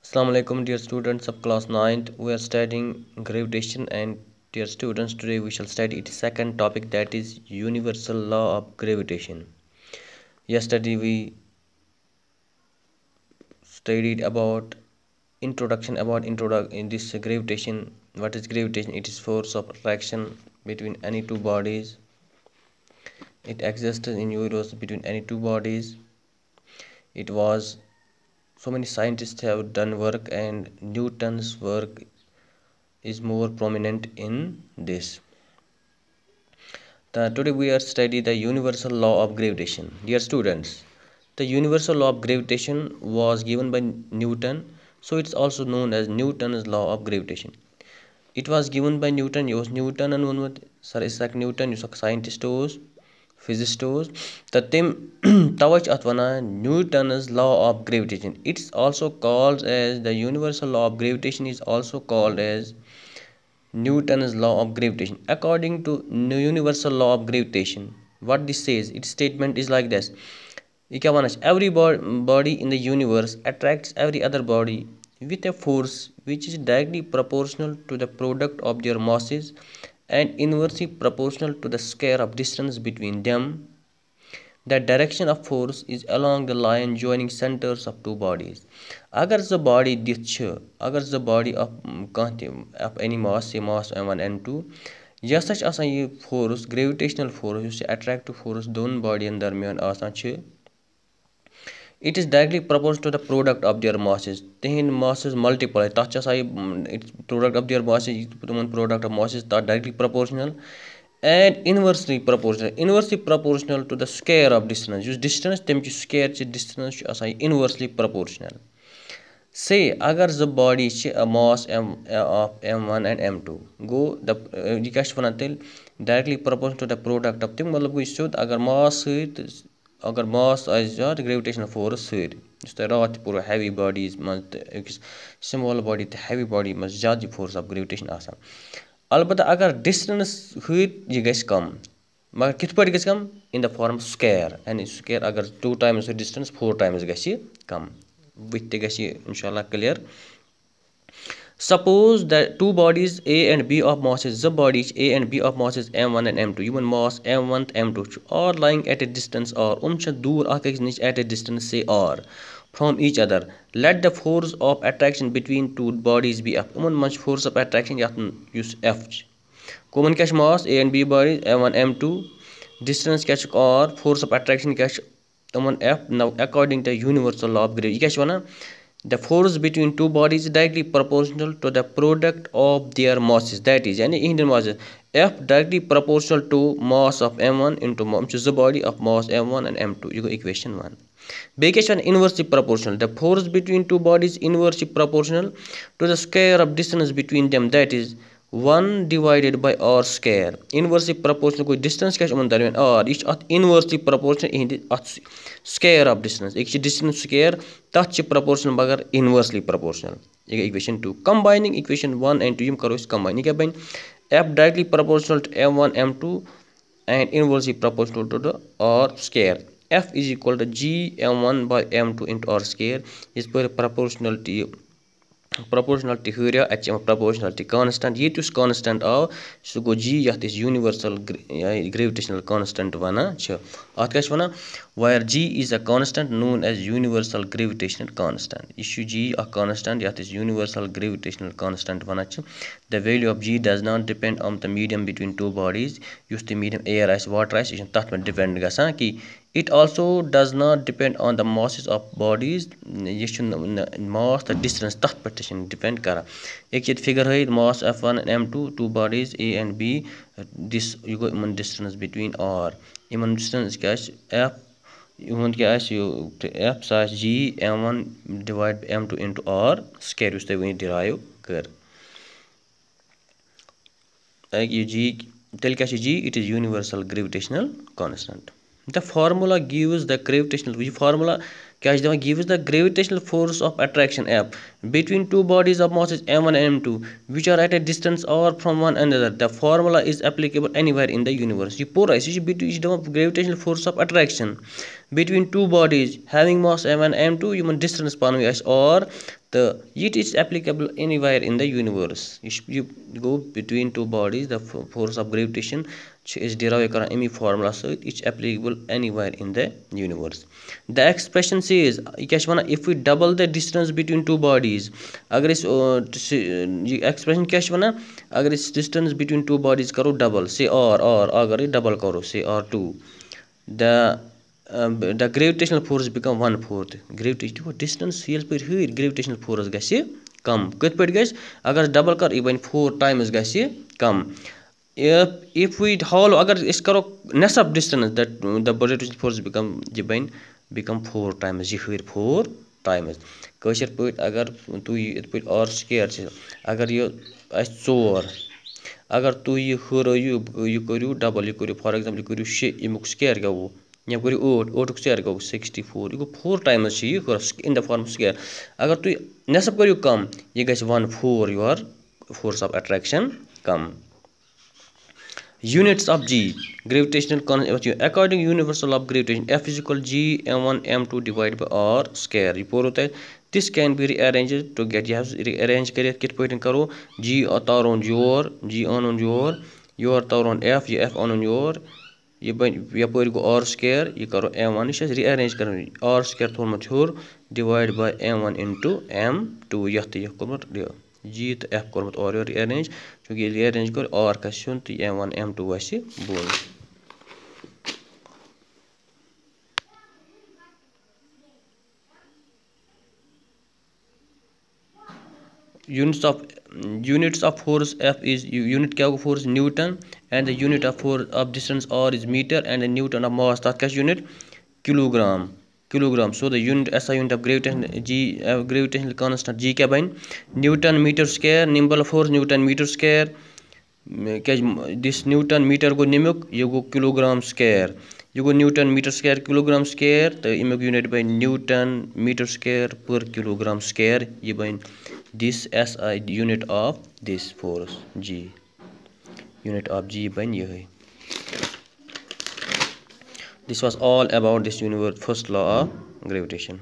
Assalamu alaikum dear students of class 9th. We are studying gravitation, and dear students, today we shall study its second topic, that is universal law of gravitation. Yesterday we studied about introduction about in this gravitation. What is gravitation? It is force of attraction between any two bodies. It exists in universe between any two bodies. It was so many scientists have done work, and Newton's work is more prominent in this. Today we are study the universal law of gravitation. Dear students, the universal law of gravitation was given by Newton, so it's also known as Newton's law of gravitation. It was given by Newton. Yos Newton and one Sir Isaac Newton, yus scientist was, physicist was. The tim tawach atwana Newton's law of gravitation. It's also called as the universal law of gravitation. Is also called as Newton's law of gravitation. According to universal law of gravitation, what this says, its statement is like this: every body in the universe attracts every other body with a force which is directly proportional to the product of their masses and inversely proportional to the square of distance between them. The direction of force is along the line joining centers of two bodies. Agar the body agar the body of any mass, say mass m1 n2, यह सच आसान ये force gravitational force जिससे attractive force दोनों body दरमियान आसान छ, it is directly proportional to the product of their masses. Then masses multiply. That's its product of their masses, product of masses, that directly proportional and inversely proportional to the square of distance. Use distance, them square distance inversely proportional. Say, agar the body a mass of m1 and m2, go the directly proportional to the product of them. मतलब कोई शोध अगर mass अगर mass as the gravitational force is the रात पूरा heavy bodies मस्त small body the heavy body मस्त ज़्यादा force of gravitation आसान. अलबत्ता अगर distance हुई ये गैस कम, मगर कित पर gas come in the form square, and square अगर 2 times the distance 4 times gas come. With the gas इंशाल्लाह clear. Suppose that two bodies A and B of masses, the bodies A and B of masses m1 and m2, even mass m1 m2 are lying at a distance r, dur at a distance say r from each other. Let the force of attraction between two bodies be F. Much force of attraction use F. Common cash mass A and B bodies m1 m2, distance cash r, force of attraction cash F. Now according to universal law of gravity, the force between two bodies is directly proportional to the product of their masses. That is, any Indian masses, F directly proportional to mass of m1 into the body of mass m1 and m2. You go equation 1. Equation inversely proportional. The force between two bodies inversely proportional to the square of distance between them. That is 1 divided by r square. Inversely proportional कोई distance क्या है दरमियान r, इस inversely proportional in square of distance. एक distance square तथ proportional मगर inversely proportional. Equation 2. Combining equation 1 and 2 करो इस combine क्या बन F directly proportional to m1 m2 and inversely proportional to the r square. F is equal to g m1 by m2 into r square. Is per proportionality here proportionality constant. Ye tus constant आओ so go g yath is universal gravitational constant wana छ. At क्या wana where g is a constant known as universal gravitational constant. Issue g a constant yath is universal gravitational constant wana छ. The value of g does not depend on the medium between two bodies. Use the medium air ice water ice is that में depend गसा कि it also does not depend on the masses of bodies. Mass the distance that partition depend kara. Ek figure है mass f1 and m2, two bodies A and B. This you go distance between r. Iman distance क्या f. क्या f size g m1 divide by m2 into r square उस ते वही derive कर. ये g tel क्या g, it is universal gravitational constant. The formula gives the gravitational formula gives the gravitational force of attraction F between two bodies of masses m1 and m2 which are at a distance r from one another. The formula is applicable anywhere in the universe. ये पूरा इसी between gravitational force of attraction. between two bodies having mass m1 m2 human distance panway or the it is applicable anywhere in the universe. You go between two bodies, the force of gravitation is derived any formula, so it is applicable anywhere in the universe. The expression says if we double the distance between two bodies, agar is expression क्या वना अगर इस distance between two bodies करो double say or अगर ये double करो say or 2, the gravitational force become 1/4. Gravitational distance yel per hir gravitational force gasi kam kit per gais agar double kar even 4 times gasi kam. If we hollow agar is karo nesaf distance, that the gravitational force become 4 times ye hir 4 times. Kashir put agar tu it put r square agar ye as 4 agar tu ye hiro you kuru double you kuru, for example you kuru she imuk square gawo या करी 8 square go 64 you go 4 times she in the form square agar tu nesab kariyo kam ye gets 1/4 your force of attraction come. Units of G gravitational constant according to universal law of gravitation F is equal G m1 m2 divided by r square. Report होता है this can be rearranged to get you have rearrange करिए कित point करो G तारों जोर G on जोर your तारों F ये F on योर ये बन यपर गो r square ये करो m1 इसे rearrange करो r square थोड़ा मत छोड़ divide by m1 into m2 यह तो यह करो G तो F करो मत और rearrange क्योंकि rearrange करो r का शून्य तो m1 m2 वैसे बोल. Units of force F is unit क्या force Newton and the unit of force of distance r is meter and the Newton of mass that क्या unit kilogram. So the unit SI unit of gravitation G gravitational constant G क्या बन Newton meter square nimble force Newton meter square क्या this Newton meter को निम्क ये को kilogram square ये को Newton meter square kilogram square तो इमेक unit by Newton meter square per kilogram square ये बन this SI unit of this force G unit of G बन ये है. This was all about this universe first law of gravitation.